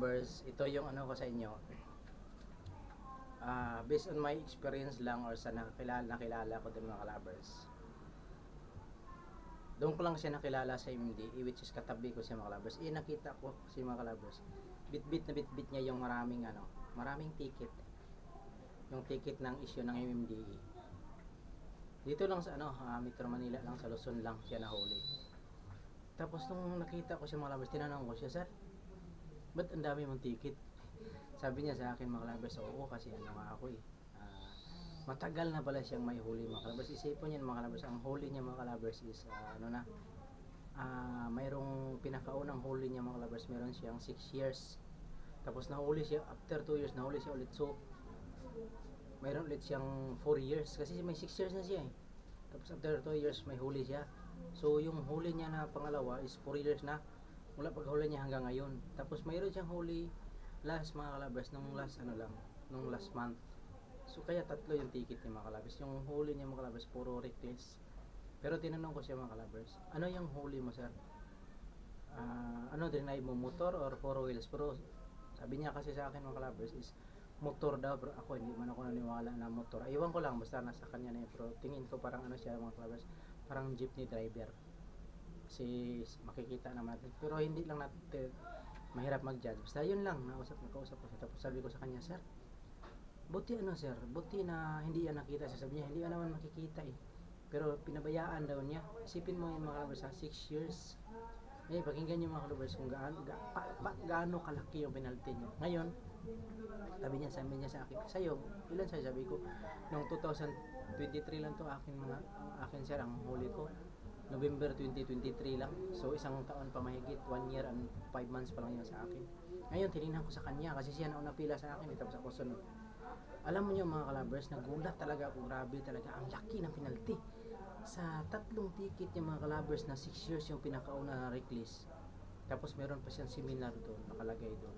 kalabers, ito yung ano ko sa inyo. Based on my experience lang or sa nakilala ko din mga kalabers. Doon ko lang siya nakilala sa MD, which is katabi ko siya mga kalabers. Nakita ko si mga kalabers. Bit-bit na bit-bit niya yung maraming ticket. Yung ticket ng issue ng MMDA. Dito lang sa Metro Manila lang, sa Luzon lang siya nahuli. Tapos nung nakita ko siya mga kalabers, tinanong ko siya, "Sir, ba't ang dami mong ticket?" Sabi niya sa akin mga kalabers, "Oo, kasi nga ako matagal na pala siyang may huli mga kalabers." Isipon niya mga kalabers, ang huli niya mga kalabers is mayroong pinakaunang huli niya mga kalabers, meron siyang 6 years. Tapos nahuli siya, after 2 years nahuli siya ulit. So mayroon ulit siyang 4 years kasi may 6 years na siya Tapos after 2 years may huli siya. So yung huli niya na pangalawa is 4 years na mula paghuli niya hanggang ngayon. Tapos mayroon siyang huli last mga kalabers nung last month. So kaya tatlo yung ticket ni mga kalabers. Yung huli niya mga kalabers puro reckless. Pero tinanong ko siya mga kalabers, "Ano yung huli mo, sir? Drive mo, motor or 4 wheels?" Pero sabi niya kasi sa akin mga kalabers is motor daw, pero ako hindi man ako naniwala na motor. Iwan ko lang, basta nasa kanya na yun. Pero tingin ko parang siya mga kalabers, parang jeepney driver. Kasi makikita naman natin. Pero hindi lang natin mahirap mag-judge. Basta yun lang, nakausap ko siya. Tapos sabi ko sa kanya, "Sir, buti na hindi yan nakita." Sabi niya, "Hindi naman makikita Pero pinabayaan daw niya." Isipin mo yung mga kalabers, 6 years. Pakinggan niyo mga kalabers kung gaano kalaki yung penalty niyo. Ngayon, sabi niya sa akin, "Sa'yo, ilan sa'yo?" Sabi ko, "Noong 2023 lang to akin sir, ang huli ko. November 2023 lang. So isang taon pa mahigit, 1 year and 5 months pa lang yun sa akin." Ngayon, tinignan ko sa kanya kasi siya nauna pila sa akin. Tapos ako sunod. Alam mo niyo mga kalabers, nagulat talaga ako. Grabe talaga, ang laki ng penalty. Sa 3 ticket niya mga kalabers na 6 years yung pinakauna na reckless. Tapos meron pa siyang seminar doon, nakalagay doon.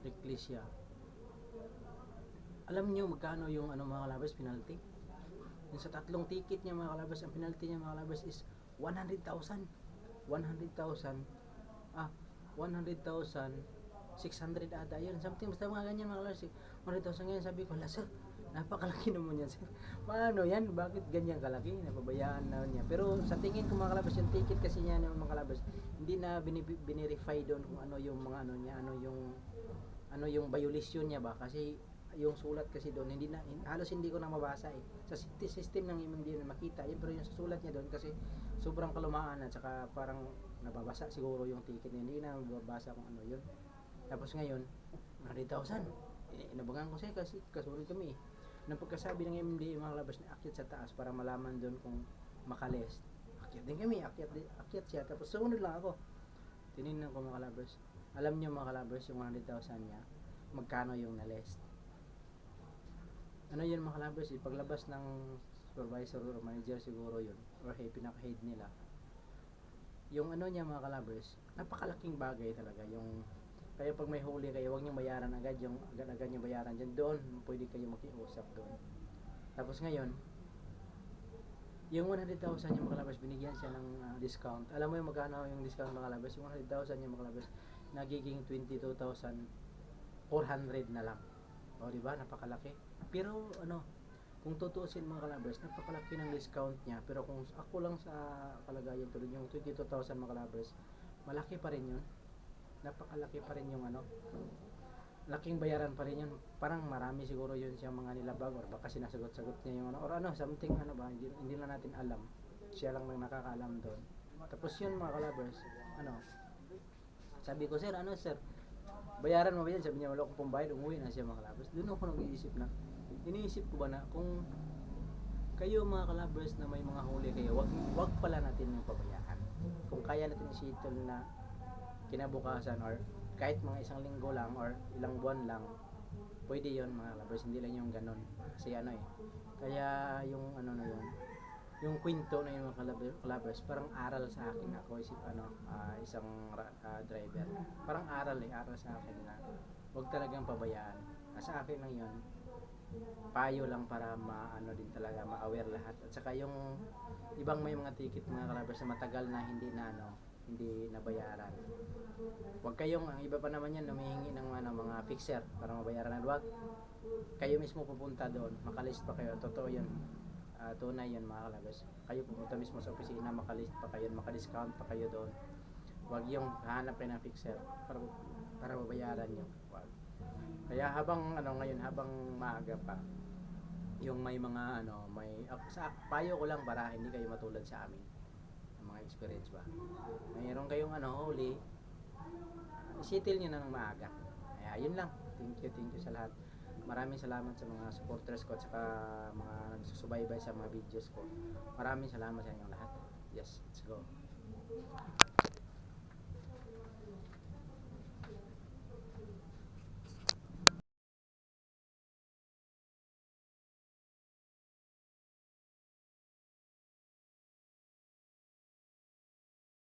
Reckless siya. Alam niyo magkano yung mga kalabers penalty? Yung sa 3 ticket niya mga kalabers, ang penalty niya mga kalabers is 100,000. 100,000. 100,600 ata yun. Something basta mga ganyan mga kalabers. 100,000 ngayon. Sabi ko, "Sir, napakalaki naman yan, sir. Paano yan? Bakit ganyan kalaki? Napabayaan na niya." Pero sa tingin ko mga kalabers, yung ticket kasi niya ng mga kalabers, hindi na binirify doon kung ano yung mga ano yung violation niya ba, kasi yung sulat kasi doon halos hindi ko na mabasa sa system ng hindi na makita yun, pero yung sa sulat niya doon kasi sobrang kalumaan at saka parang nababasa siguro yung ticket niya, hindi na mababasa kung ano yun. Tapos ngayon 100,000 inabangan ko siya kasi kasunod kami nang pagkasabi ng MD mga kalabers na akyat sa taas para malaman doon kung makalest. Akyat din kami, akyat siya, tapos sumunod lang ako. Tinignan ko mga kalabers. Alam niyo mga kalabers, yung 100,000 niya, magkano yung na-list? Ano yun mga kalabers, paglabas ng supervisor or manager siguro yun, or pinaka-head nila. Yung niya mga kalabers, napakalaking bagay talaga. Kaya pag may huli kayo, huwag niyong bayaran agad, agad niyong bayaran dyan. Doon, pwede kayo makiusap doon. Tapos ngayon, yung 100,000 yung mga kalabers, binigyan siya ng discount. Alam mo yung magkano yung discount mga kalabers? Yung 100,000 yung mga kalabers, nagiging 22,400 na lang. O diba, napakalaki. Pero kung tutuusin mga kalabers, napakalaki ng discount niya. Pero kung ako lang sa kalagayan tulad yung 22,000 mga kalabers, malaki pa rin yun. Napakalaki pa rin yung laking bayaran pa rin yun. Parang marami siguro yun siyang mga nilabag or baka sinasagot-sagot niya yung or something hindi na natin alam. Siya lang nakakaalam doon. Tapos yun mga kalabers, sabi ko, "Sir, sir, bayaran mo ba yan?" Sabi niya, "Wala akong pambayad." Umuwi na siya mga kalabers. Doon ako iniisip ko ba na kung kayo mga kalabers na may mga huli kayo, wag pala natin yung pabayaan. Kung kaya natin i-settle na kinabukasan or kahit mga isang linggo lang or ilang buwan lang, pwede yon mga kalabers. Hindi lang yung ganun kasi kaya yung yung kwento na yung mga kalabers parang aral sa akin. Ako isang driver, parang aral sa akin na wag talagang pabayaan. Sa akin lang yun, payo lang para din talaga ma-aware lahat. At saka yung ibang may mga ticket mga kalabers na matagal na hindi na hindi nabayaran. Huwag kayong, ang iba pa naman yan, humihingi ng mga fixer para mabayaran. Huwag kayo mismo pupunta doon, makalist pa kayo, totoo yun. Tunay yun mga kalabas. Kayo pupunta mismo sa opisina, makalist pa kayo, makadiscount pa kayo doon. Huwag yung hahanap kayo ng fixer para mabayaran nyo. Huwag. Kaya habang ngayon, habang maaga pa, yung may mga sa payo ko lang para hindi kayo matulad sa amin ng mga experience ba. Mayroon kayong huli, isettle nyo na ng maaga. Kaya yun lang. Thank you sa lahat. Maraming salamat sa mga supporters ko at saka mga nagsusubaybay sa mga videos ko. Maraming salamat sa inyong lahat. Yes, let's go.